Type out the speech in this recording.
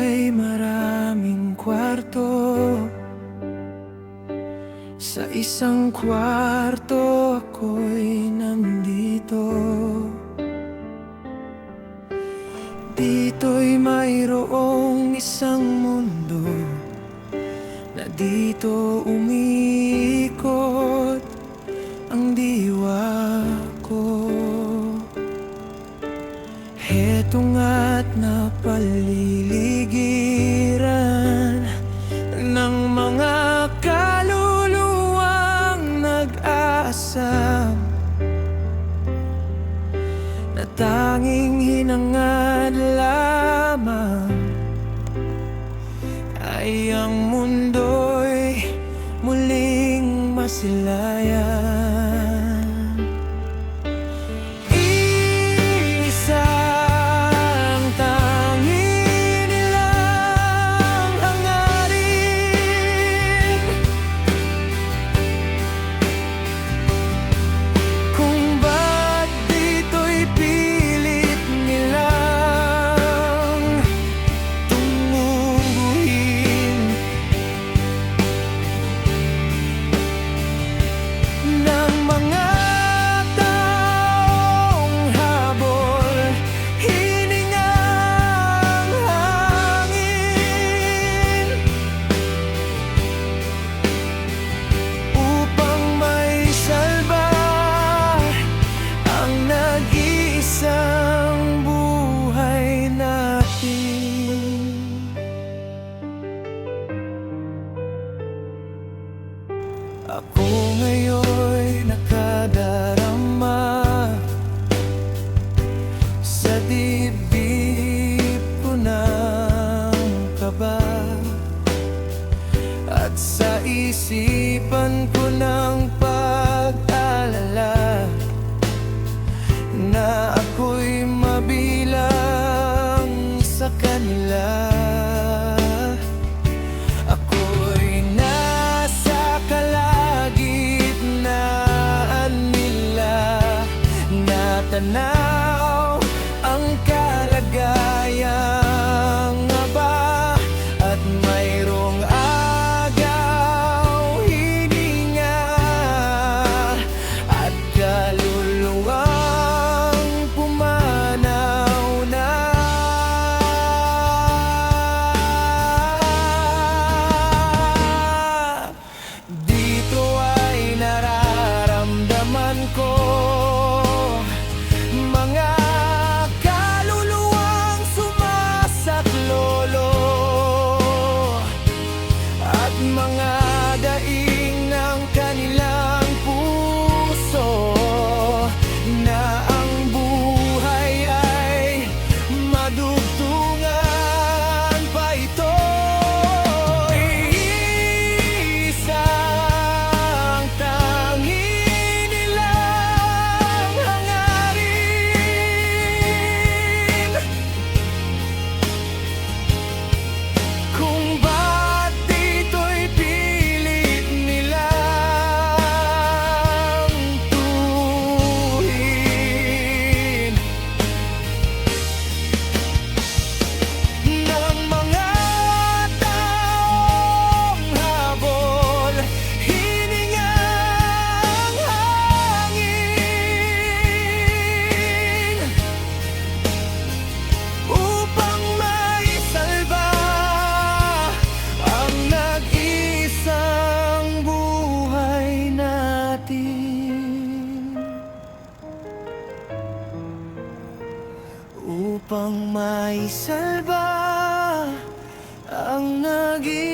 ay maraming kwarto. Sa isang kwarto ako'y nandito. Dito'y mayroong isang mundo na dito umiikot ang diwa ko. Heto nga't napaliligiran ng mga kaluluwang nag-aasam, na tanging hinangad lamang ay ang mundo'y muling masilayan. Ako ngayon'y nakadarama sa dibdib ko ng kaba, at sa isipan ko ng pag-alala na ako'y mabilang sa kanila. Tanaw ang kalagayang aba, at mayroong agaw, hininga at kaluluwang pumanaw na. Dito ay nararamdaman ko mga kaluluwang sumasaklolo, at mga daing ng kanilang puso, na ang buhay ay madugtungan pa ito. Isang tangi nilang hangarin, kung ba't dito'y pilit nilang tuhin ng mga taong habol, hiningang hangin, upang maisalba ang nag-iisang buhay natin. Upang maisalba ang nag-iisang